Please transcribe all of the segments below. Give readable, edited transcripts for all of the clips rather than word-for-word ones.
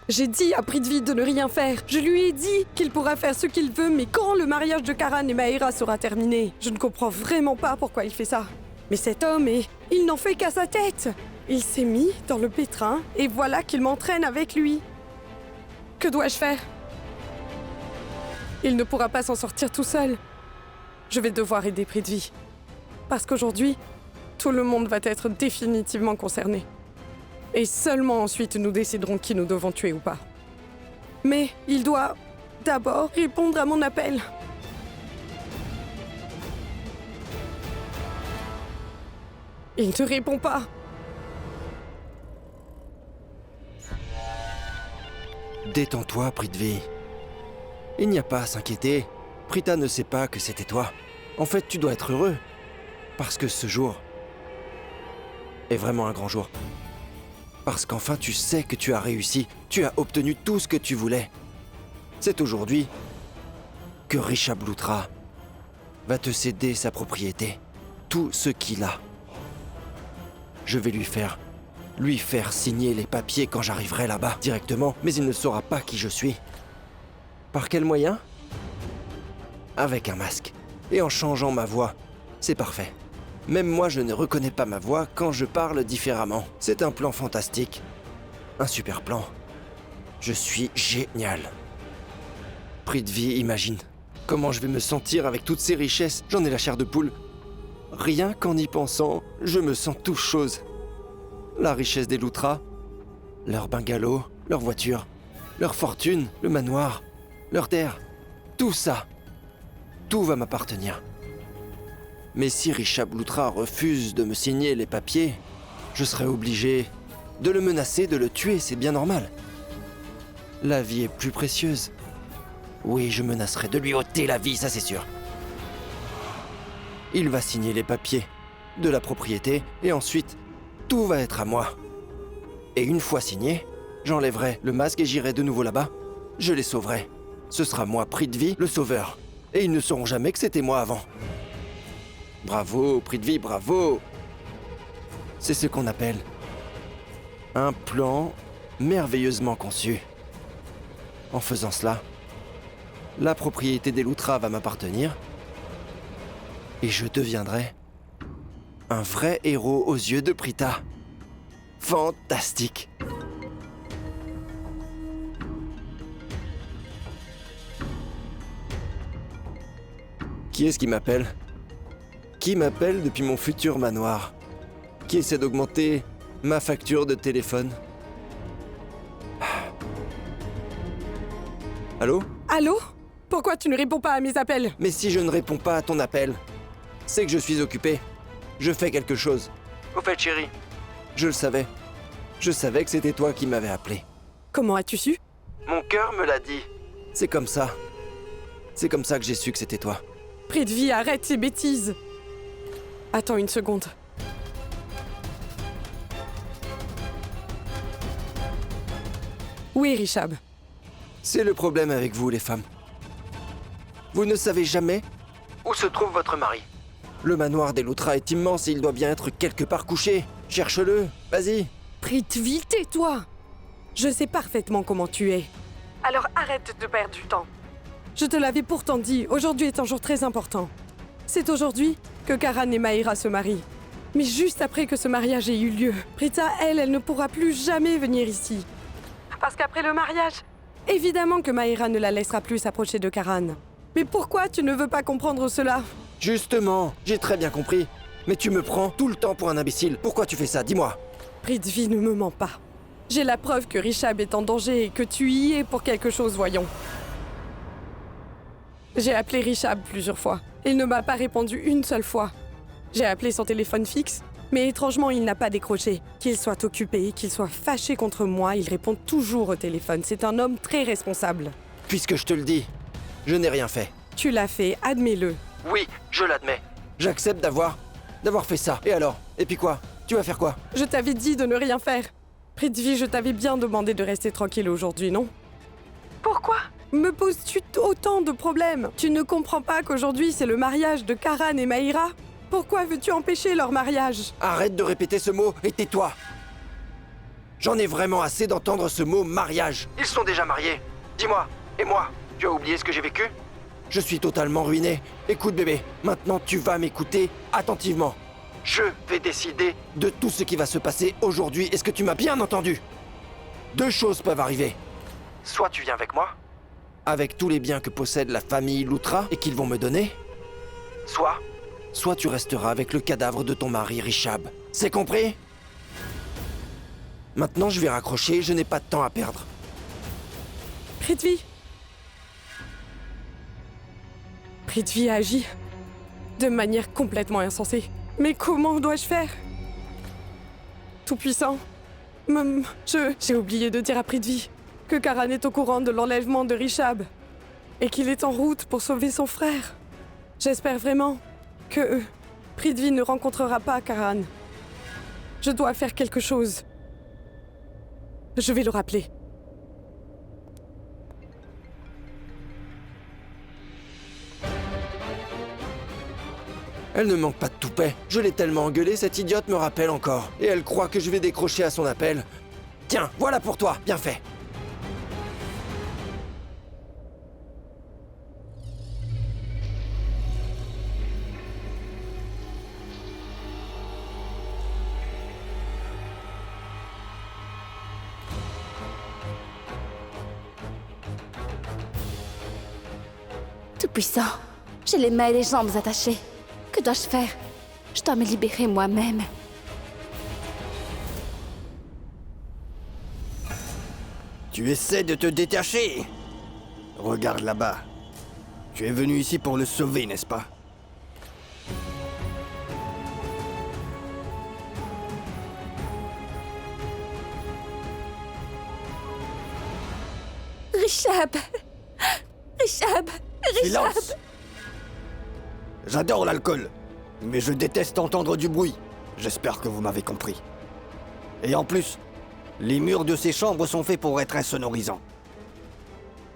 J'ai dit à Prithvi de ne rien faire. Je lui ai dit qu'il pourra faire ce qu'il veut, mais quand le mariage de Karan et Mahira sera terminé, je ne comprends vraiment pas pourquoi il fait ça. Mais cet homme, il n'en fait qu'à sa tête. Il s'est mis dans le pétrin et voilà qu'il m'entraîne avec lui. Que dois-je faire? Il ne pourra pas s'en sortir tout seul. Je vais devoir aider Prithvi. Parce qu'aujourd'hui, tout le monde va être définitivement concerné. Et seulement ensuite nous déciderons qui nous devons tuer ou pas. Mais il doit d'abord répondre à mon appel. Il ne répond pas. Détends-toi, Prithvi. Il n'y a pas à s'inquiéter. Prita ne sait pas que c'était toi. En fait, tu dois être heureux. Parce que ce jour est vraiment un grand jour. Parce qu'enfin tu sais que tu as réussi. Tu as obtenu tout ce que tu voulais. C'est aujourd'hui que Rishabhlutra va te céder sa propriété. Tout ce qu'il a. Je vais lui faire signer les papiers quand j'arriverai là-bas directement, mais il ne saura pas qui je suis. Par quel moyen? Avec un masque. Et en changeant ma voix. C'est parfait. Même moi, je ne reconnais pas ma voix quand je parle différemment. C'est un plan fantastique. Un super plan. Je suis génial. Prithvi, imagine. Comment je vais me sentir avec toutes ces richesses? J'en ai la chair de poule. Rien qu'en y pensant, je me sens tout chose. La richesse des Lutras, leurs bungalows, leurs voitures, leur fortune, le manoir, leur terre, tout ça, tout va m'appartenir. Mais si Rishabhlutra refuse de me signer les papiers, je serai obligé de le menacer, de le tuer, c'est bien normal. La vie est plus précieuse. Oui, je menacerai de lui ôter la vie, ça c'est sûr. Il va signer les papiers de la propriété et ensuite, tout va être à moi. Et une fois signé, j'enlèverai le masque et j'irai de nouveau là-bas. Je les sauverai. Ce sera moi, Prithvi, le sauveur. Et ils ne sauront jamais que c'était moi avant. Bravo, Prithvi, bravo! C'est ce qu'on appelle un plan merveilleusement conçu. En faisant cela, la propriété des Lutras va m'appartenir et je deviendrai un vrai héros aux yeux de Prita. Fantastique! Qui est-ce qui m'appelle? Qui m'appelle depuis mon futur manoir? Qui essaie d'augmenter ma facture de téléphone? Allô? Allô? Pourquoi tu ne réponds pas à mes appels? Mais si je ne réponds pas à ton appel, c'est que je suis occupé. Je fais quelque chose. Au fait, chérie, je le savais. Je savais que c'était toi qui m'avais appelé. Comment as-tu su? Mon cœur me l'a dit. C'est comme ça. C'est comme ça que j'ai su que c'était toi. Prithvi, arrête ces bêtises. Attends une seconde. Oui, Rishab. C'est le problème avec vous, les femmes. Vous ne savez jamais où se trouve votre mari. Le manoir des Lutras est immense et il doit bien être quelque part couché. Cherche-le, vas-y. Prithvi, tais-toi. Je sais parfaitement comment tu es. Alors arrête de perdre du temps. Je te l'avais pourtant dit, aujourd'hui est un jour très important. C'est aujourd'hui que Karan et Mahira se marient. Mais juste après que ce mariage ait eu lieu, Prita, elle ne pourra plus jamais venir ici. Parce qu'après le mariage, évidemment que Mahira ne la laissera plus s'approcher de Karan. Mais pourquoi tu ne veux pas comprendre cela? Justement, j'ai très bien compris. Mais tu me prends tout le temps pour un imbécile. Pourquoi tu fais ça? Dis-moi. Prithvi ne me ment pas. J'ai la preuve que Rishab est en danger et que tu y es pour quelque chose, voyons. J'ai appelé Rishab plusieurs fois. Il ne m'a pas répondu une seule fois. J'ai appelé son téléphone fixe, mais étrangement, il n'a pas décroché. Qu'il soit occupé, qu'il soit fâché contre moi, il répond toujours au téléphone. C'est un homme très responsable. Puisque je te le dis, je n'ai rien fait. Tu l'as fait, admets-le. Oui, je l'admets. J'accepte d'avoir fait ça. Et alors? Et puis quoi? Tu vas faire quoi? Je t'avais dit de ne rien faire. Prithvi, je t'avais bien demandé de rester tranquille aujourd'hui, non? Pourquoi? Me poses-tu autant de problèmes? Tu ne comprends pas qu'aujourd'hui c'est le mariage de Karan et Mahira? Pourquoi veux-tu empêcher leur mariage? Arrête de répéter ce mot et tais-toi. J'en ai vraiment assez d'entendre ce mot mariage. Ils sont déjà mariés. Dis-moi, et moi, tu as oublié ce que j'ai vécu? Je suis totalement ruiné. Écoute bébé, maintenant tu vas m'écouter attentivement. Je vais décider de tout ce qui va se passer aujourd'hui. Est-ce que tu m'as bien entendu? Deux choses peuvent arriver. Soit tu viens avec moi, avec tous les biens que possède la famille Loutra et qu'ils vont me donner. Soit tu resteras avec le cadavre de ton mari Rishab. C'est compris? Maintenant je vais raccrocher, je n'ai pas de temps à perdre. Prithvi. Prithvi a agi de manière complètement insensée. Mais comment dois-je faire? Tout-puissant, j'ai oublié de dire à Prithvi que Karan est au courant de l'enlèvement de Rishab et qu'il est en route pour sauver son frère. J'espère vraiment que Prithvi ne rencontrera pas Karan. Je dois faire quelque chose. Je vais le rappeler. Elle ne manque pas de toupet. Je l'ai tellement engueulée, cette idiote me rappelle encore. Et elle croit que je vais décrocher à son appel. Tiens, voilà pour toi, bien fait. Tout-puissant, j'ai les mains et les jambes attachées. Que dois-je faire? Je dois me libérer moi-même. Tu essaies de te détacher. Regarde là-bas. Tu es venu ici pour le sauver, n'est-ce pas? Rishab! Rishab! Rishab! Silence! J'adore l'alcool, mais je déteste entendre du bruit. J'espère que vous m'avez compris. Et en plus, les murs de ces chambres sont faits pour être insonorisants.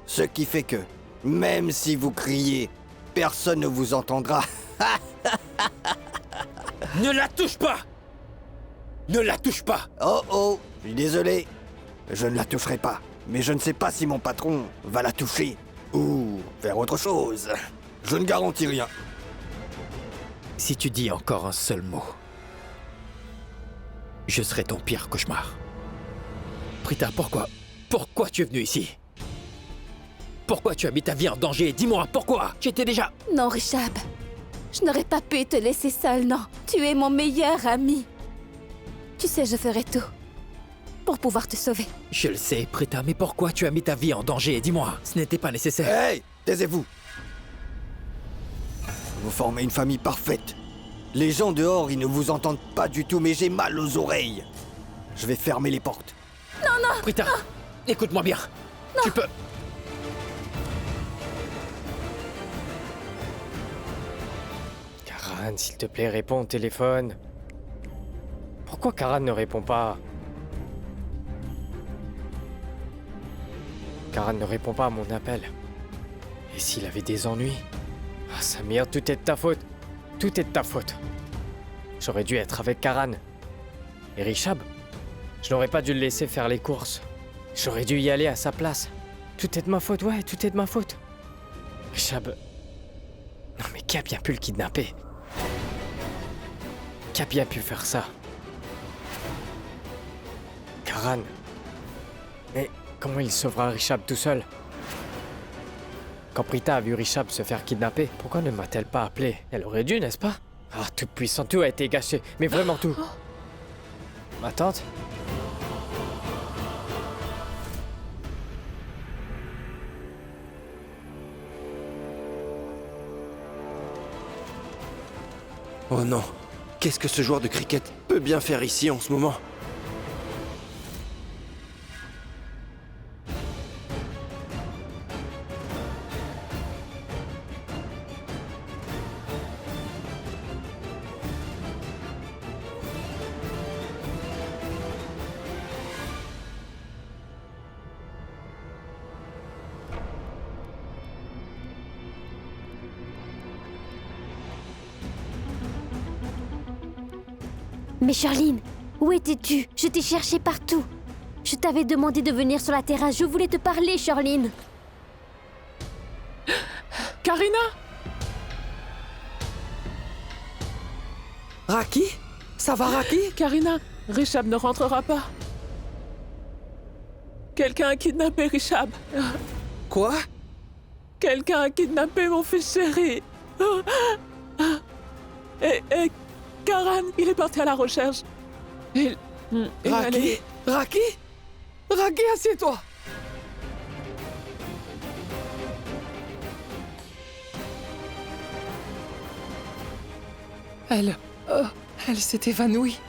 Ce qui fait que, même si vous criez, personne ne vous entendra. Ne la touche pas! Ne la touche pas! Oh oh, je suis désolé. Je ne la toucherai pas. Mais je ne sais pas si mon patron va la toucher. Ou faire autre chose. Je ne garantis rien. Si tu dis encore un seul mot, je serai ton pire cauchemar. Prita, pourquoi tu es venu ici? Pourquoi tu as mis ta vie en danger? Dis-moi, pourquoi? J'étais déjà... Non, Rishab. Je n'aurais pas pu te laisser seul, non. Tu es mon meilleur ami. Tu sais, je ferai tout pour pouvoir te sauver. Je le sais, Prita, mais pourquoi tu as mis ta vie en danger? Dis-moi, ce n'était pas nécessaire. Hey, taisez-vous. Vous formez une famille parfaite. Les gens dehors, ils ne vous entendent pas du tout, mais j'ai mal aux oreilles. Je vais fermer les portes. Prita, écoute-moi bien. Tu peux... Karan, s'il te plaît, réponds au téléphone. Pourquoi Karan ne répond pas? Karan ne répond pas à mon appel. Et s'il avait des ennuis? Ah, Samir, tout est de ta faute. Tout est de ta faute. J'aurais dû être avec Karan. Et Rishab? Je n'aurais pas dû le laisser faire les courses. J'aurais dû y aller à sa place. Tout est de ma faute, ouais, tout est de ma faute. Rishab... Non mais qui a bien pu le kidnapper? Qui a bien pu faire ça? Karan. Mais comment il sauvera Rishab tout seul? Quand Prita a vu Rishab se faire kidnapper, pourquoi ne m'a-t-elle pas appelé? Elle aurait dû, n'est-ce pas? Ah, tout puissant, tout a été gâché, mais vraiment tout. Ma tante? Oh non, qu'est-ce que ce joueur de cricket peut bien faire ici en ce moment? Mais Charline, où étais-tu? Je t'ai cherché partout. Je t'avais demandé de venir sur la terrasse. Je voulais te parler, Charline. Karina? Raki? Ça va, Raki? Karina, Rishab ne rentrera pas. Quelqu'un a kidnappé Rishab. Quoi? Quelqu'un a kidnappé mon fils chéri. Et Karan, il est parti à la recherche. Il Raki? allait- Raki? Raki, assieds-toi! Elle s'est évanouie.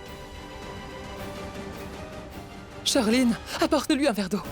Charline, apporte-lui un verre d'eau.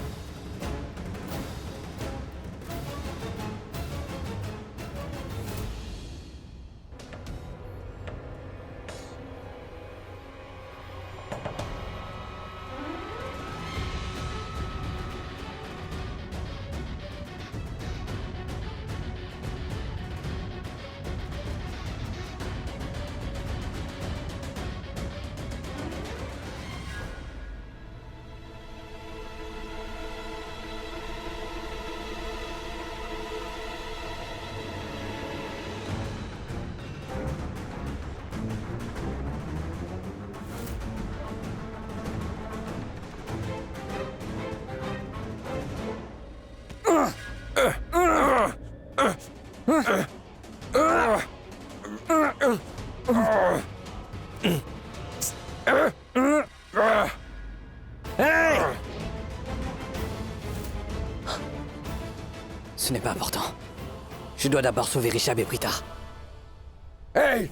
Ce n'est pas important. Je dois d'abord sauver Rishab et Prita. Hey!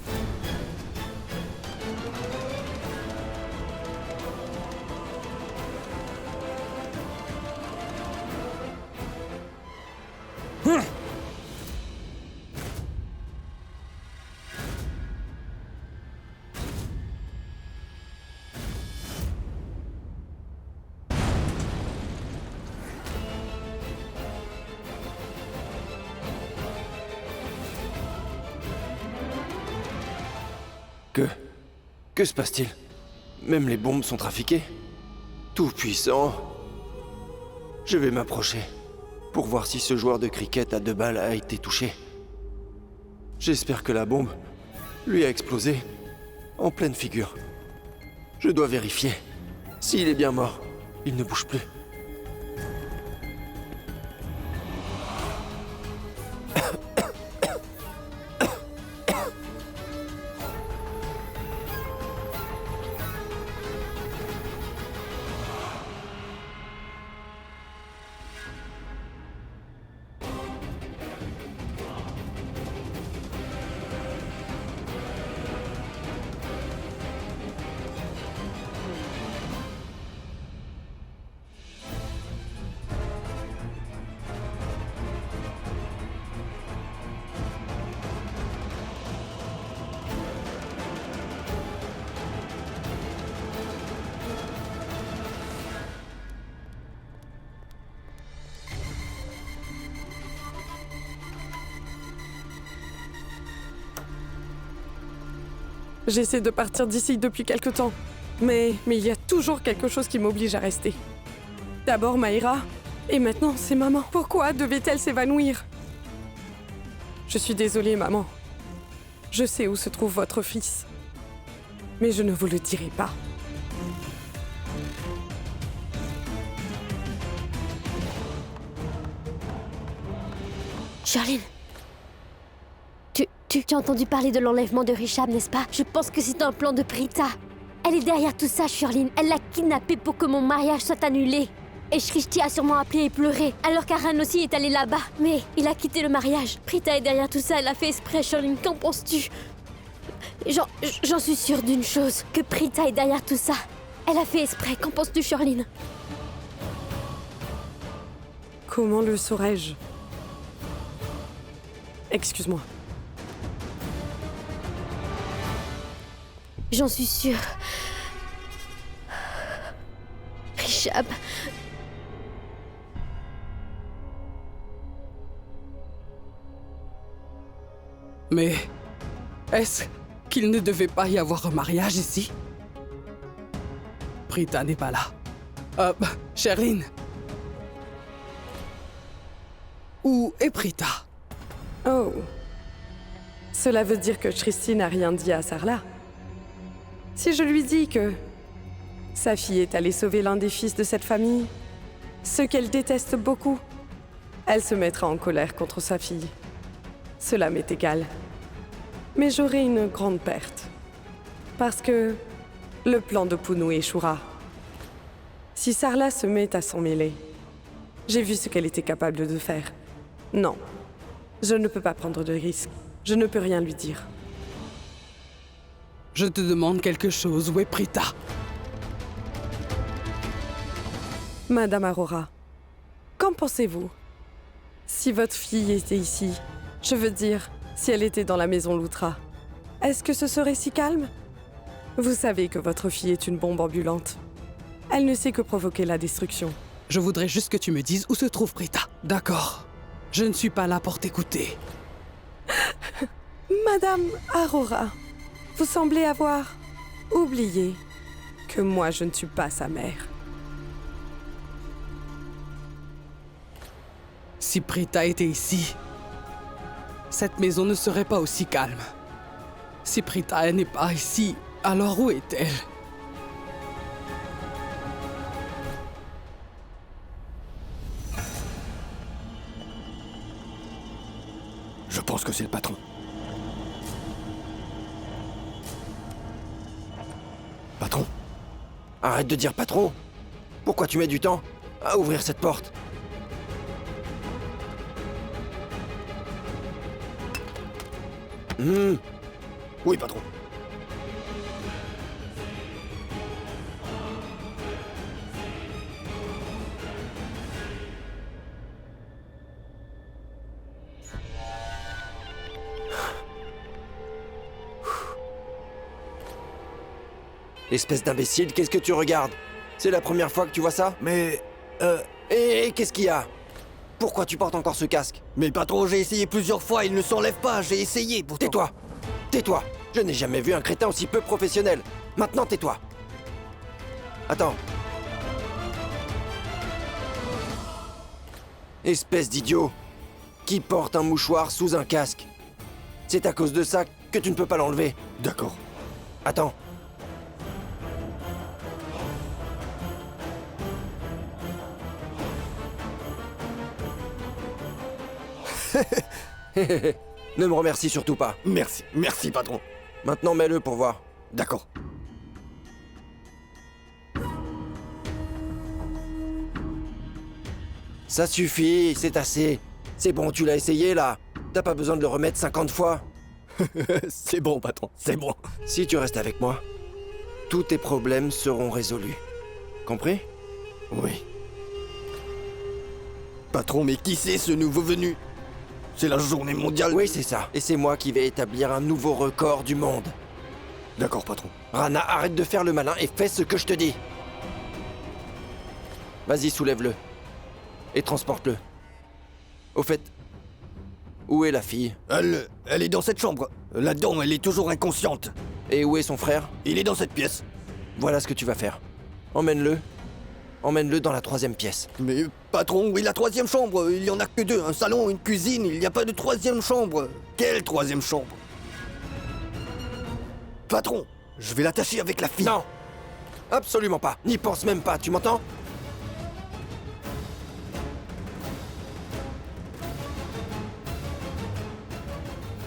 Que se passe-t-il? Même les bombes sont trafiquées? Tout puissant. Je vais m'approcher pour voir si ce joueur de cricket à 2 balles a été touché. J'espère que la bombe lui a explosé en pleine figure. Je dois vérifier. S'il est bien mort, il ne bouge plus. J'essaie de partir d'ici depuis quelque temps. Mais il y a toujours quelque chose qui m'oblige à rester. D'abord Maïra, et maintenant c'est maman. Pourquoi devait-elle s'évanouir? Je suis désolée, maman. Je sais où se trouve votre fils. Mais je ne vous le dirai pas. Charline. Tu as entendu parler de l'enlèvement de Rishab, n'est-ce pas? Je pense que c'est un plan de Prita. Elle est derrière tout ça, Charline. Elle l'a kidnappé pour que mon mariage soit annulé. Et Shrishti a sûrement appelé et pleuré. Alors Karan aussi est allé là-bas. Mais il a quitté le mariage. Prita est derrière tout ça, elle a fait exprès, Charline. Qu'en penses-tu? J'en suis sûre d'une chose, que Prita est derrière tout ça. Elle a fait exprès. Qu'en penses-tu, Charline? Comment le saurais-je? Excuse-moi. J'en suis sûre. Rishab. Mais est-ce qu'il ne devait pas y avoir un mariage ici? Prita n'est pas là. Sherline. Où est Prita? Oh. Cela veut dire que Shrishti n'a rien dit à Sarla. Si je lui dis que sa fille est allée sauver l'un des fils de cette famille, ce qu'elle déteste beaucoup, elle se mettra en colère contre sa fille. Cela m'est égal. Mais j'aurai une grande perte. Parce que le plan de Punu échouera. Si Sarla se met à s'en mêler, j'ai vu ce qu'elle était capable de faire. Non, je ne peux pas prendre de risques. Je ne peux rien lui dire. Je te demande quelque chose. Où est Prita? Madame Aurora, qu'en pensez-vous? Si votre fille était ici, je veux dire, si elle était dans la maison Loutra, est-ce que ce serait si calme? Vous savez que votre fille est une bombe ambulante. Elle ne sait que provoquer la destruction. Je voudrais juste que tu me dises où se trouve Prita. D'accord. Je ne suis pas là pour t'écouter. Madame Aurora, vous semblez avoir oublié que moi je ne suis pas sa mère. Si Prita était ici, cette maison ne serait pas aussi calme. Si Prita n'est pas ici, alors où est-elle? Je pense que c'est le patron. Patron? Arrête de dire patron. Pourquoi tu mets du temps à ouvrir cette porte? Oui, patron. Espèce d'imbécile, qu'est-ce que tu regardes? C'est la première fois que tu vois ça? Mais... Et qu'est-ce qu'il y a? Pourquoi tu portes encore ce casque? Mais patron, j'ai essayé plusieurs fois, il ne s'enlève pas, j'ai essayé pourtant. Tais-toi! Tais-toi! Je n'ai jamais vu un crétin aussi peu professionnel. Maintenant, tais-toi! Attends. Espèce d'idiot! Qui porte un mouchoir sous un casque? C'est à cause de ça que tu ne peux pas l'enlever. D'accord. Attends. Ne me remercie surtout pas. Merci, merci patron. Maintenant, mets-le pour voir. D'accord. Ça suffit, c'est assez. C'est bon, tu l'as essayé là. T'as pas besoin de le remettre 50 fois. C'est bon, patron, c'est bon. Si tu restes avec moi, tous tes problèmes seront résolus. Compris? Oui. Patron, mais qui c'est ce nouveau venu? C'est la journée mondiale. Oui, c'est ça. Et c'est moi qui vais établir un nouveau record du monde. D'accord, patron. Rana, arrête de faire le malin et fais ce que je te dis. Vas-y, soulève-le. Et transporte-le. Au fait, où est la fille? Elle est dans cette chambre. Là-dedans, elle est toujours inconsciente. Et où est son frère? Il est dans cette pièce. Voilà ce que tu vas faire. Emmène-le. Emmène-le dans la 3e pièce. Mais patron, oui, la 3e chambre, il y en a que 2, un salon, une cuisine, il n'y a pas de 3e chambre. Quelle 3e chambre? Patron, je vais l'attacher avec la fille. Non! Absolument pas. N'y pense même pas, tu m'entends?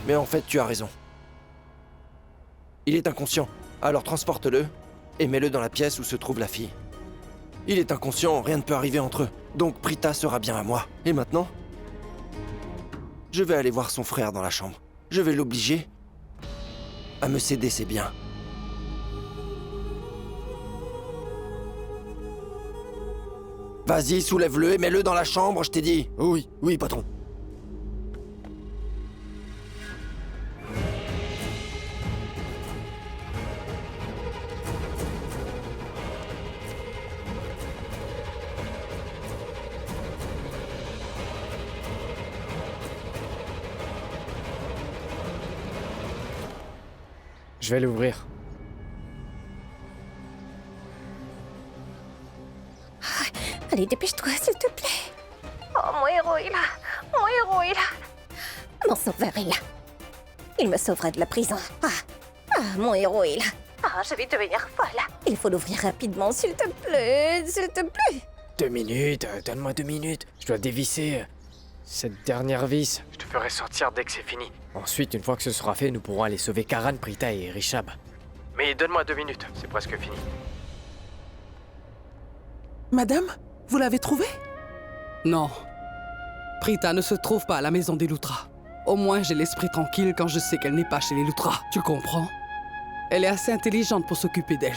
Mais en fait, tu as raison. Il est inconscient. Alors transporte-le et mets-le dans la pièce où se trouve la fille. Il est inconscient, rien ne peut arriver entre eux. Donc Prita sera bien à moi. Et maintenant, je vais aller voir son frère dans la chambre. Je vais l'obliger à me céder ses biens. Vas-y, soulève-le et mets-le dans la chambre, je t'ai dit. Oui, oui, patron. Je vais l'ouvrir. Allez, dépêche-toi, s'il te plaît. Oh, mon héros est là. Mon héros est là. Mon sauveur est là. Il me sauvera de la prison. Mon héros est là. Je vais devenir folle. Il faut l'ouvrir rapidement, s'il te plaît. S'il te plaît. 2 minutes, donne-moi 2 minutes. Je dois dévisser cette dernière vis. Je te ferai sortir dès que c'est fini. Ensuite, une fois que ce sera fait, nous pourrons aller sauver Karan, Prita et Rishab. Mais donne-moi 2 minutes, c'est presque fini. Madame, vous l'avez trouvée? Non. Prita ne se trouve pas à la maison des Lutra. Au moins, j'ai l'esprit tranquille quand je sais qu'elle n'est pas chez les Lutra. Tu comprends? Elle est assez intelligente pour s'occuper d'elle.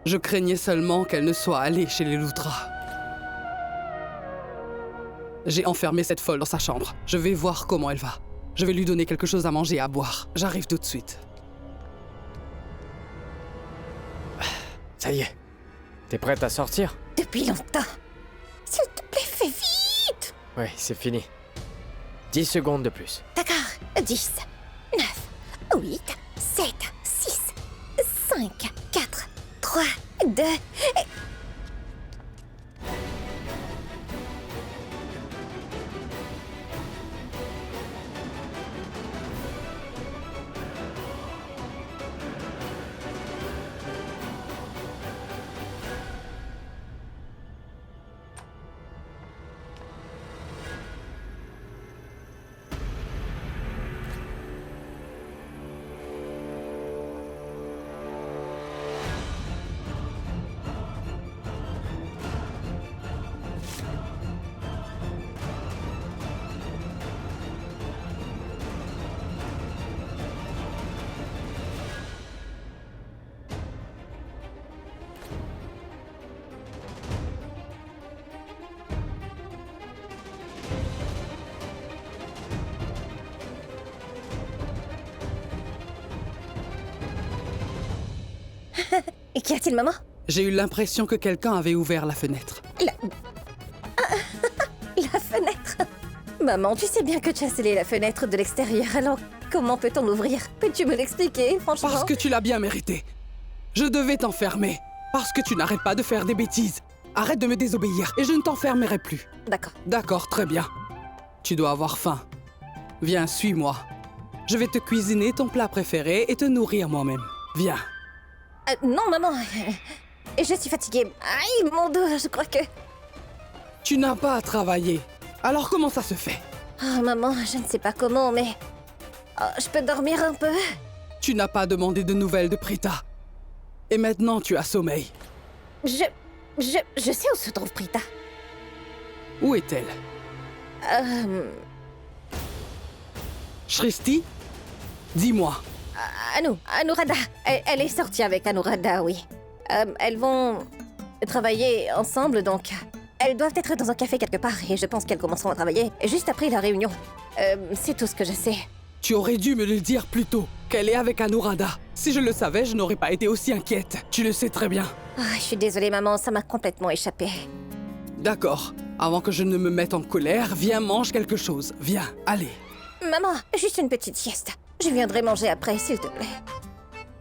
Je craignais seulement qu'elle ne soit allée chez les Lutra. J'ai enfermé cette folle dans sa chambre. Je vais voir comment elle va. Je vais lui donner quelque chose à manger et à boire. J'arrive tout de suite. Ça y est. T'es prête à sortir? Depuis longtemps. S'il te plaît, fais vite. Ouais, c'est fini. 10 secondes de plus. D'accord. 10, 9, 8, 7, 6, 5, 4, 3, 2... Et qu'y a-t-il, maman? J'ai eu l'impression que quelqu'un avait ouvert la fenêtre. La fenêtre? Maman, tu sais bien que tu as scellé la fenêtre de l'extérieur, alors comment peut-on l'ouvrir? Peux-tu me l'expliquer, franchement? Parce que tu l'as bien mérité. Je devais t'enfermer. Parce que tu n'arrêtes pas de faire des bêtises. Arrête de me désobéir et je ne t'enfermerai plus. D'accord. D'accord, très bien. Tu dois avoir faim. Viens, suis-moi. Je vais te cuisiner ton plat préféré et te nourrir moi-même. Viens. Non, maman. Je suis fatiguée. Aïe, mon dos, je crois que... Tu n'as pas à travailler. Alors comment ça se fait? Oh, maman, je ne sais pas comment, mais... Oh, je peux dormir un peu? Tu n'as pas demandé de nouvelles de Prita. Et maintenant, tu as sommeil. Je sais où se trouve Prita. Où est-elle? Shristi? Dis-moi. Anuradha. Elle est sortie avec Anuradha, oui. Elles vont travailler ensemble, donc... Elles doivent être dans un café quelque part, et je pense qu'elles commenceront à travailler juste après la réunion. C'est tout ce que je sais. Tu aurais dû me le dire plus tôt, qu'elle est avec Anuradha. Si je le savais, je n'aurais pas été aussi inquiète. Tu le sais très bien. Je suis désolée, maman, ça m'a complètement échappé. D'accord. Avant que je ne me mette en colère, viens, mange quelque chose. Viens, allez. Maman, juste une petite sieste. Je viendrai manger après, s'il te plaît.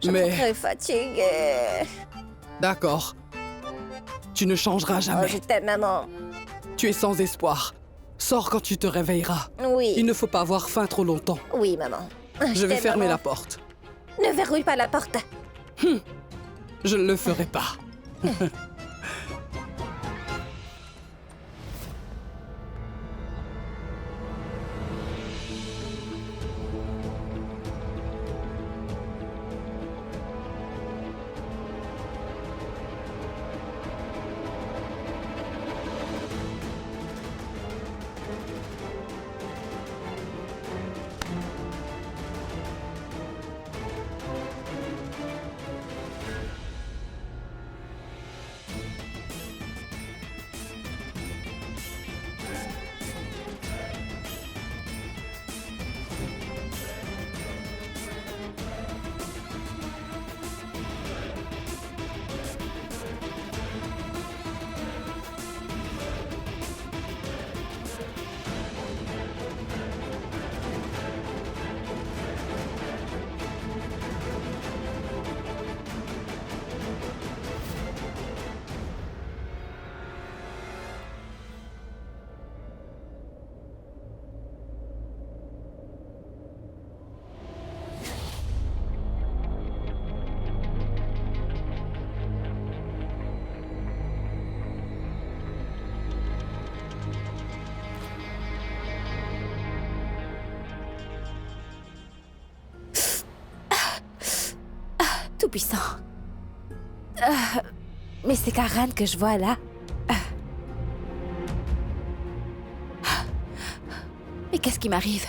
Je suis très fatiguée. D'accord. Tu ne changeras jamais. Oh, je t'aime, maman. Tu es sans espoir. Sors quand tu te réveilleras. Oui. Il ne faut pas avoir faim trop longtemps. Oui, maman. Je vais fermer maman. la porte. Ne verrouille pas la porte. Je ne le ferai pas. Tout-puissant. Mais c'est Karan que je vois là. Mais qu'est-ce qui m'arrive?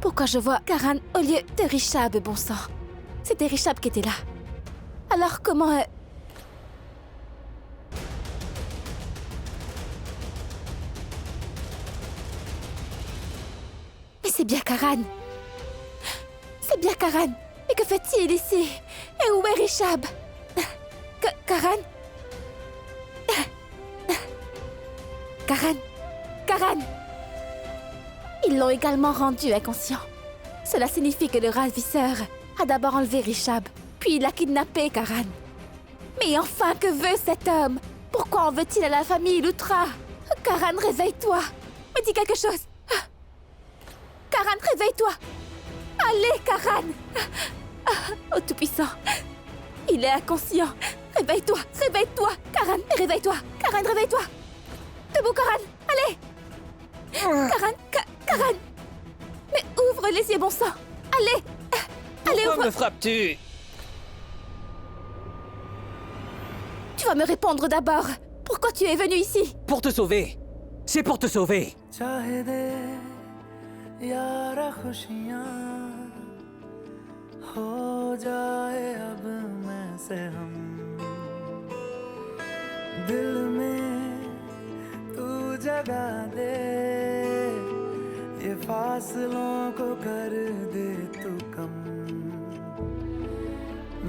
Pourquoi je vois Karan au lieu de Rishab, bon sang? C'était Rishab qui était là. Alors comment... Mais c'est bien Karan. C'est bien Karan. Mais que fait-il ici? Et où est Rishab? Karan? Karan? Karan? Ils l'ont également rendu inconscient. Cela signifie que le ravisseur a d'abord enlevé Rishab, puis il a kidnappé Karan. Mais enfin, que veut cet homme? Pourquoi en veut-il à la famille Lutra? Karan, réveille-toi! Me dis quelque chose! Karan, réveille-toi! Allez, Karan! Oh, Tout-Puissant! Il est inconscient! Réveille-toi! Réveille-toi! Karan, réveille-toi! Karan, réveille-toi! Debout, Karan! Allez! Karan! Karan! Mais ouvre les yeux, bon sang! Allez! Allez, Pourquoi ouvre! me frappes-tu? Tu vas me répondre d'abord! Pourquoi tu es venu ici? Pour te sauver. C'est pour te sauver.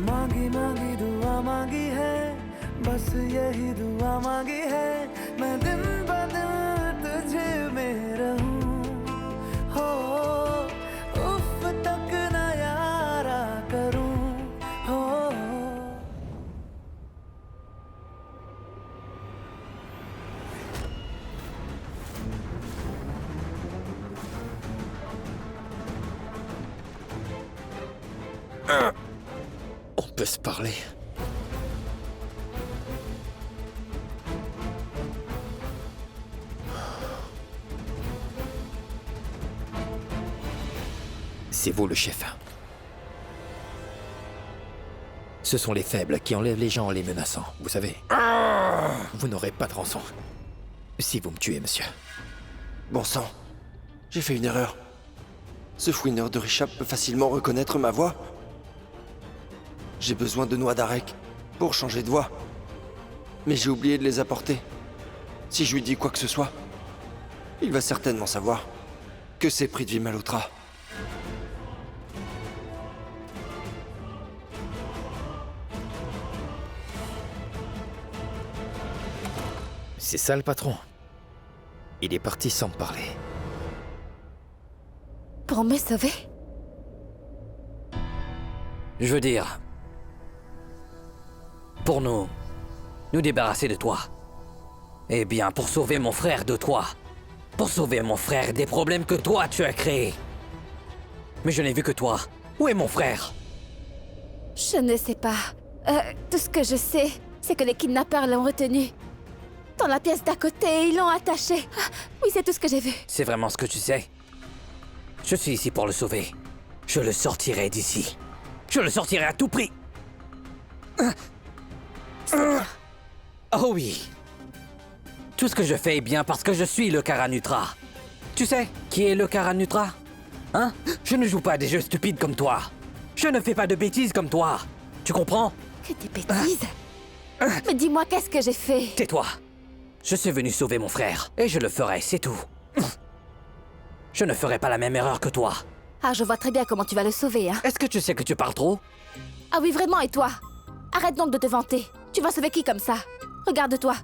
मांगी मांगी दुआ मांगी है बस यही दुआ मांगी है मैं दिन ब दिन तुझे में रहूं हो उफ तक न यारा करूं हो On peut se parler. C'est vous le chef. Ce sont les faibles qui enlèvent les gens en les menaçant, vous savez. Vous n'aurez pas de rançon. Si vous me tuez, monsieur. Bon sang, j'ai fait une erreur. Ce fouineur de Rishab peut facilement reconnaître ma voix. J'ai besoin de noix d'arec pour changer de voix. Mais j'ai oublié de les apporter. Si je lui dis quoi que ce soit, il va certainement savoir que c'est Prithvi Malhotra. C'est ça le patron. Il est parti sans me parler. Pour me sauver? Je veux dire... Pour nous débarrasser de toi. Eh bien, pour sauver mon frère de toi. Pour sauver mon frère des problèmes que toi tu as créés. Mais je n'ai vu que toi. Où est mon frère? Je ne sais pas. Tout ce que je sais, c'est que les kidnappeurs l'ont retenu. Dans la pièce d'à côté, ils l'ont attaché. Ah, oui, c'est tout ce que j'ai vu. C'est vraiment ce que tu sais? Je suis ici pour le sauver. Je le sortirai d'ici. Je le sortirai à tout prix. Oh oui. Tout ce que je fais est bien parce que je suis le Karanutra. Tu sais qui est le Karanutra? Hein? Je ne joue pas à des jeux stupides comme toi. Je ne fais pas de bêtises comme toi. Tu comprends? Que des bêtises? Mais dis-moi, qu'est-ce que j'ai fait? Tais-toi. Je suis venu sauver mon frère. Et je le ferai, c'est tout. Je ne ferai pas la même erreur que toi. Ah, je vois très bien comment tu vas le sauver, hein. Est-ce que tu sais que tu parles trop? Ah oui, vraiment, et toi? Arrête donc de te vanter. Tu vas sauver qui comme ça? Regarde-toi.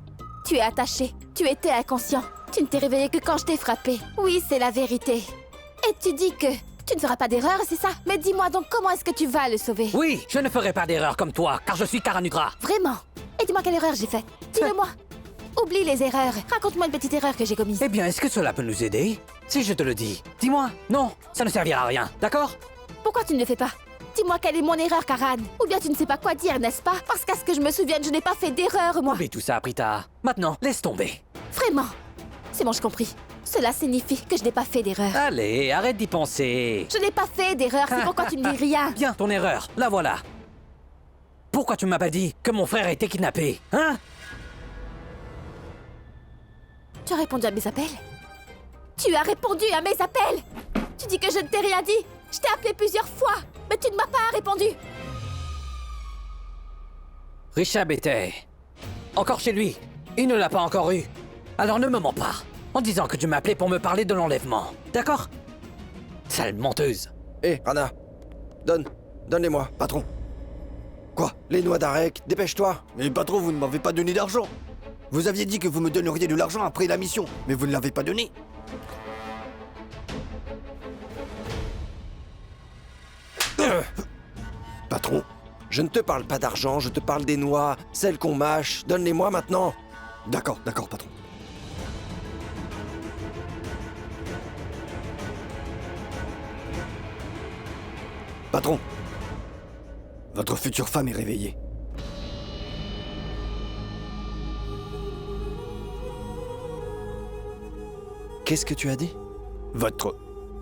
Tu es attaché. Tu étais inconscient. Tu ne t'es réveillé que quand je t'ai frappé. Oui, c'est la vérité. Et tu dis que tu ne feras pas d'erreur, c'est ça? Mais dis-moi donc, comment est-ce que tu vas le sauver? Oui, je ne ferai pas d'erreur comme toi, car je suis Karanutra. Vraiment? Et dis-moi quelle erreur j'ai faite. Dis-le-moi. Oublie les erreurs. Raconte-moi une petite erreur que j'ai commise. Eh bien, est-ce que cela peut nous aider? Si je te le dis, dis-moi. Non, ça ne servira à rien, d'accord? Pourquoi tu ne le fais pas? Dis-moi quelle est mon erreur, Karan. Ou bien tu ne sais pas quoi dire, n'est-ce pas? Parce qu'à ce que je me souvienne, je n'ai pas fait d'erreur, moi. Oublie tout ça, Prita. Maintenant, laisse tomber. Vraiment? C'est bon, j'ai compris. Cela signifie que je n'ai pas fait d'erreur. Allez, arrête d'y penser. Je n'ai pas fait d'erreur, c'est pourquoi tu ne dis rien. Bien, ton erreur, la voilà. pourquoi tu m'as pas dit que mon frère a été kidnappé? Hein? Tu as répondu à mes appels? Tu as répondu à mes appels! Tu dis que je ne t'ai rien dit! Je t'ai appelé plusieurs fois, mais tu ne m'as pas répondu! Richab était... encore chez lui. Il ne l'a pas encore eu. Alors ne me mens pas, en disant que tu m'as appelé pour me parler de l'enlèvement. D'accord? Sale menteuse. Hé, Rana, donne-les-moi. Patron. Quoi? Les noix d'Arek, dépêche-toi. Mais patron, vous ne m'avez pas donné d'argent. Vous aviez dit que vous me donneriez de l'argent après la mission, mais vous ne l'avez pas donné. Patron. Je ne te parle pas d'argent, je te parle des noix, celles qu'on mâche. Donne-les-moi maintenant. D'accord, patron. Patron. Votre future femme est réveillée. Qu'est-ce que tu as dit? Votre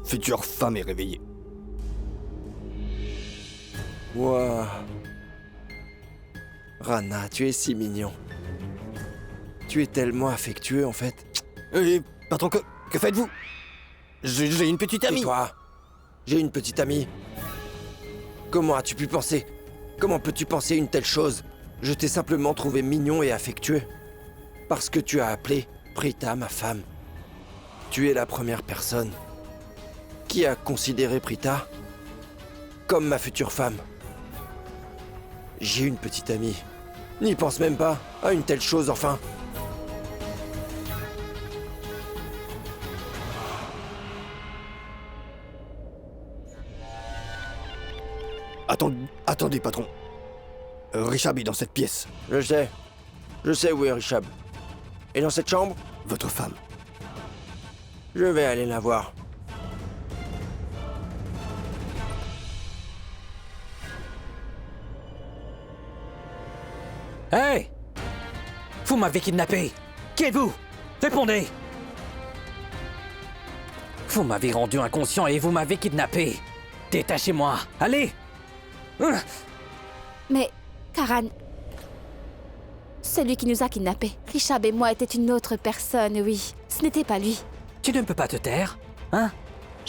future femme est réveillée. Ouah. Rana, tu es si mignon. Tu es tellement affectueux, en fait. Patron, que faites-vous? J'ai une petite amie. Et toi? J'ai une petite amie. Comment as-tu pu penser? Comment peux-tu penser une telle chose? Je t'ai simplement trouvé mignon et affectueux. Parce que tu as appelé Prita ma femme. Tu es la première personne qui a considéré Prita comme ma future femme. J'ai une petite amie. N'y pense même pas à une telle chose, enfin. Attendez, patron. Richab est dans cette pièce. Je sais où est Richab. Et dans cette chambre? Votre femme. Je vais aller la voir. Hey! Vous m'avez kidnappé! Qui êtes-vous? Répondez! Vous m'avez rendu inconscient et vous m'avez kidnappé. Détachez-moi! Allez! Mais, Karan... Celui qui nous a kidnappés, Richab et moi, était une autre personne, oui. Ce n'était pas lui. Tu ne peux pas te taire, hein?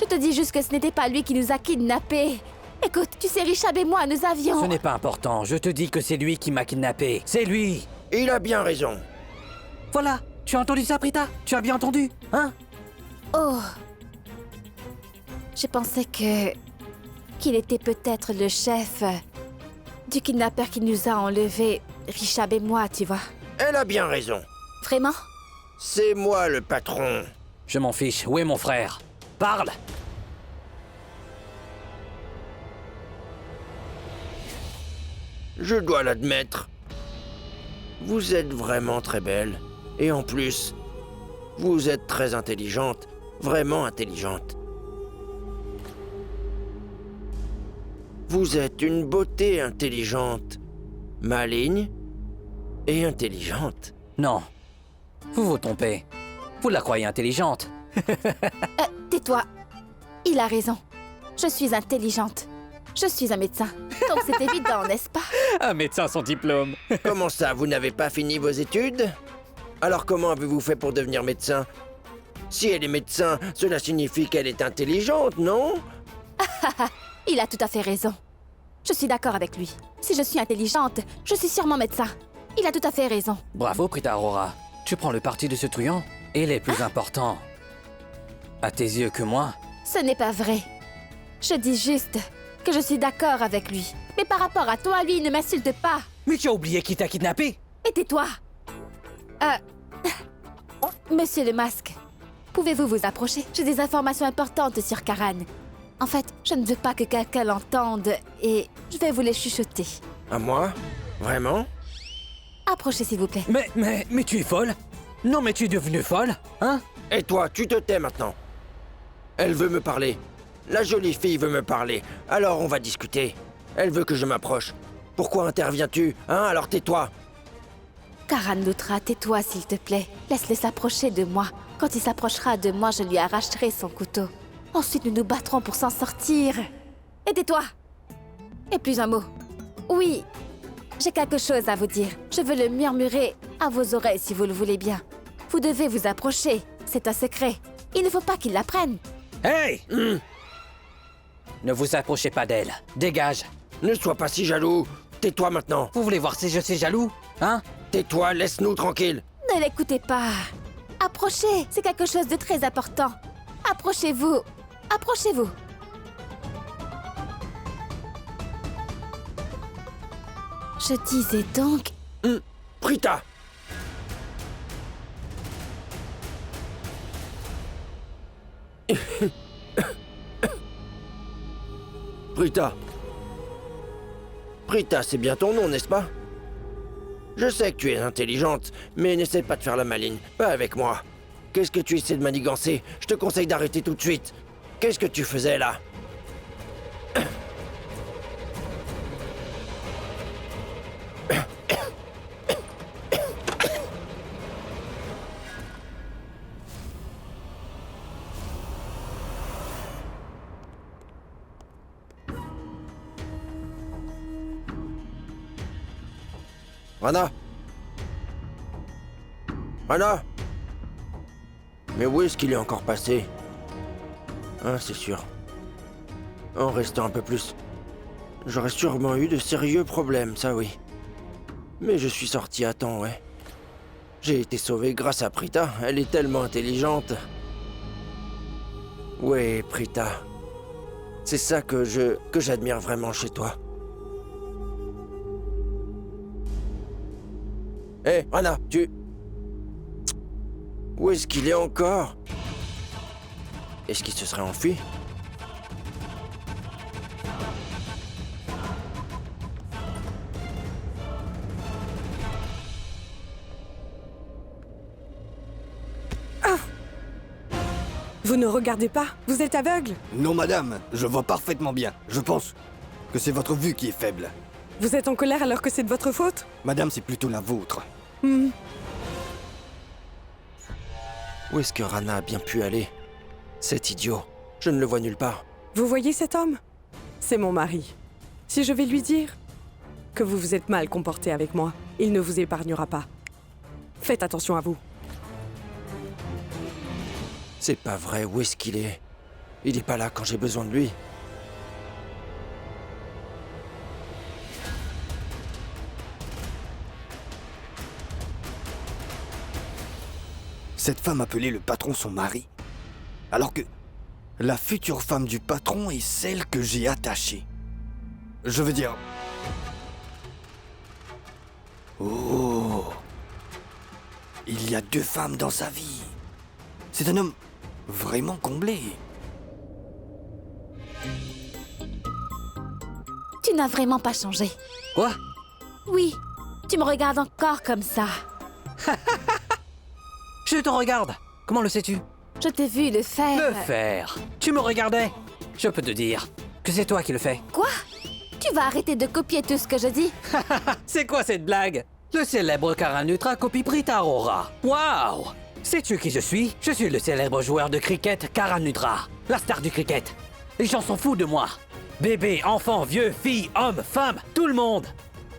Je te dis juste que ce n'était pas lui qui nous a kidnappés. Écoute, tu sais, Richab et moi, nous avions... Ce n'est pas important, je te dis que c'est lui qui m'a kidnappé. C'est lui! Il a bien raison. Voilà! Tu as entendu ça, Prita? Tu as bien entendu, hein? Oh... Je pensais qu'il était peut-être le chef du kidnappeur qui nous a enlevés, Richab et moi, tu vois. Elle a bien raison. Vraiment? C'est moi le patron. Je m'en fiche, où est mon frère? Parle! Je dois l'admettre. Vous êtes vraiment très belle. Et en plus, vous êtes très intelligente. Vraiment intelligente. Vous êtes une beauté intelligente. Maligne et intelligente. Non. Vous vous trompez. Vous la croyez intelligente. Tais-toi. Il a raison. Je suis intelligente. Je suis un médecin. Donc c'est évident, n'est-ce pas? Un médecin sans diplôme. Comment ça, vous n'avez pas fini vos études? Alors comment avez-vous fait pour devenir médecin? Si elle est médecin, cela signifie qu'elle est intelligente, non? Il a tout à fait raison. Je suis d'accord avec lui. Si je suis intelligente, je suis sûrement médecin. Il a tout à fait raison. Bravo, Prita Aurora. Tu prends le parti de ce truand. Il est plus important à tes yeux que moi. Ce n'est pas vrai. Je dis juste que je suis d'accord avec lui. Mais par rapport à toi, lui, ne m'insulte pas. Mais tu as oublié qui t'a kidnappé? Et tais-toi. Monsieur le masque, pouvez-vous vous approcher? J'ai des informations importantes sur Karan. En fait, je ne veux pas que quelqu'un l'entende et je vais vous les chuchoter. À moi? Vraiment? Approchez, s'il vous plaît. Mais tu es folle? Non, mais tu es devenue folle, hein? Et toi, tu te tais maintenant. Elle veut me parler. La jolie fille veut me parler. Alors on va discuter. Elle veut que je m'approche. Pourquoi interviens-tu? Hein? Alors tais-toi. Karan Lutra, tais-toi, s'il te plaît. Laisse-le s'approcher de moi. Quand il s'approchera de moi, je lui arracherai son couteau. Ensuite, nous nous battrons pour s'en sortir. Et tais-toi. Et plus un mot. Oui, j'ai quelque chose à vous dire. Je veux le murmurer à vos oreilles si vous le voulez bien. Vous devez vous approcher. C'est un secret. Il ne faut pas qu'il l'apprenne. Hey! Ne vous approchez pas d'elle. Dégage. Ne sois pas si jaloux. Tais-toi maintenant. Vous voulez voir si je suis jaloux? Hein? Tais-toi, laisse-nous tranquilles. Ne l'écoutez pas. Approchez, c'est quelque chose de très important. Approchez-vous. Approchez-vous. Je disais donc... Prita! Prita. Prita, c'est bien ton nom, n'est-ce pas? Je sais que tu es intelligente, mais n'essaie pas de faire la maligne. Pas avec moi. Qu'est-ce que tu essaies de manigancer? Je te conseille d'arrêter tout de suite. Qu'est-ce que tu faisais là? Rana? Rana? Mais où est-ce qu'il est encore passé? Ah, c'est sûr. En restant un peu plus, j'aurais sûrement eu de sérieux problèmes, ça oui. Mais je suis sorti à temps, ouais. J'ai été sauvé grâce à Prita, elle est tellement intelligente. Ouais, Prita. C'est ça que j'admire vraiment chez toi. Hé, Rana, tu... Où est-ce qu'il est encore? Est-ce qu'il se serait enfui? Ah! Vous ne regardez pas? Vous êtes aveugle? Non, madame, je vois parfaitement bien. Je pense que c'est votre vue qui est faible. Vous êtes en colère alors que c'est de votre faute? Madame, c'est plutôt la vôtre. Où est-ce que Rana a bien pu aller? Cet idiot. Je ne le vois nulle part. Vous voyez cet homme? C'est mon mari. Si je vais lui dire que vous vous êtes mal comporté avec moi, il ne vous épargnera pas. Faites attention à vous. C'est pas vrai, où est-ce qu'il est? Il est pas là quand j'ai besoin de lui. Cette femme appelait le patron son mari. Alors que la future femme du patron est celle que j'ai attachée. Je veux dire... Oh! Il y a 2 femmes dans sa vie. C'est un homme vraiment comblé. Tu n'as vraiment pas changé. Quoi? Oui, tu me regardes encore comme ça. Je te regarde. Comment le sais-tu? Je t'ai vu le faire. Le faire? Tu me regardais? Je peux te dire que c'est toi qui le fais. Quoi? Tu vas arrêter de copier tout ce que je dis? C'est quoi cette blague? Le célèbre Karanutra copie Prita Aurora. Waouh! Sais-tu qui je suis? Je suis le célèbre joueur de cricket Karanutra, la star du cricket. Les gens sont fous de moi. Bébés, enfants, vieux, filles, hommes, femmes, tout le monde.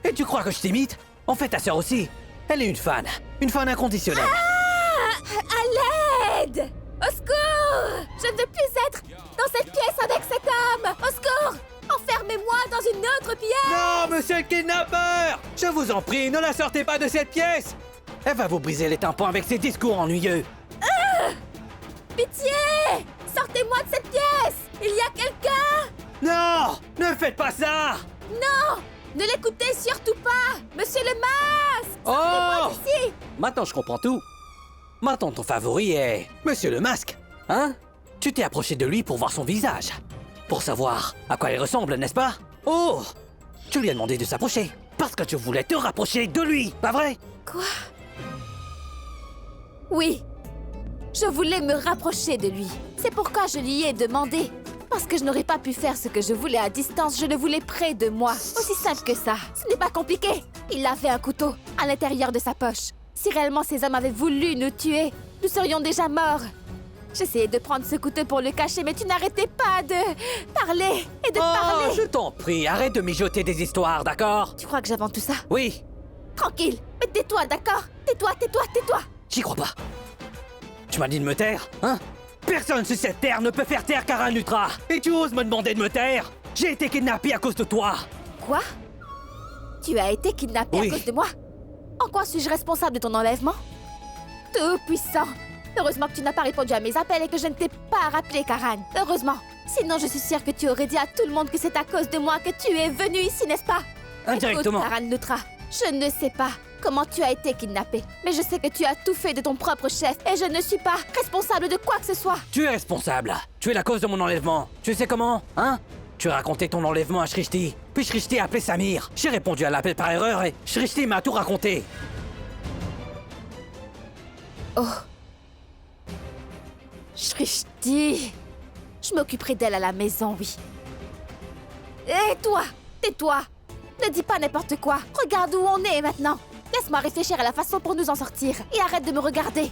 Et tu crois que je t'imite? En fait, ta sœur aussi. Elle est une fan inconditionnelle. À l'aide! Au secours! Je ne veux plus être dans cette pièce avec cet homme! Au secours! Enfermez-moi dans une autre pièce! Non, monsieur le kidnappeur! Je vous en prie, ne la sortez pas de cette pièce! Elle va vous briser les tympans avec ses discours ennuyeux. Pitié! Sortez-moi de cette pièce! Il y a quelqu'un! Non! Ne faites pas ça! Non! Ne l'écoutez surtout pas! Monsieur le masque! Oh! Sortez-moi d'ici! Maintenant, je comprends tout. Maintenant, ton favori est... Monsieur le Masque. Hein? Tu t'es approché de lui pour voir son visage. Pour savoir à quoi il ressemble, n'est-ce pas? Oh! Tu lui as demandé de s'approcher. Parce que tu voulais te rapprocher de lui, pas vrai? Quoi? Oui. Je voulais me rapprocher de lui. C'est pourquoi je lui ai demandé. Parce que je n'aurais pas pu faire ce que je voulais à distance, je le voulais près de moi. Aussi simple que ça. Ce n'est pas compliqué. Il avait un couteau à l'intérieur de sa poche. Si réellement ces hommes avaient voulu nous tuer, nous serions déjà morts. J'essayais de prendre ce couteau pour le cacher, mais tu n'arrêtais pas de parler et de parler. Je t'en prie, arrête de mijoter des histoires, d'accord? Tu crois que j'invente tout ça? Oui. Tranquille, mais tais-toi, d'accord? Tais-toi, tais-toi, tais-toi. J'y crois pas. Tu m'as dit de me taire, hein? Personne sur cette terre ne peut faire taire Karan Lutra. Et tu oses me demander de me taire? J'ai été kidnappé à cause de toi. Quoi? Tu as été kidnappé à cause de moi? En quoi suis-je responsable de ton enlèvement? Tout-puissant! Heureusement que tu n'as pas répondu à mes appels et que je ne t'ai pas rappelé, Karan. Heureusement. Sinon, je suis sûre que tu aurais dit à tout le monde que c'est à cause de moi que tu es venu ici, n'est-ce pas? Indirectement. Écoute, Karan Lutra, je ne sais pas comment tu as été kidnappé, mais je sais que tu as tout fait de ton propre chef et je ne suis pas responsable de quoi que ce soit. Tu es responsable. Tu es la cause de mon enlèvement. Tu sais comment, hein? Tu as raconté ton enlèvement à Shrishti. Puis Shrishti a appelé Samir. J'ai répondu à l'appel par erreur et Shrishti m'a tout raconté. Oh. Shrishti. Je m'occuperai d'elle à la maison, oui. Et toi, tais-toi. Ne dis pas n'importe quoi. Regarde où on est maintenant. Laisse-moi réfléchir à la façon pour nous en sortir. Et arrête de me regarder.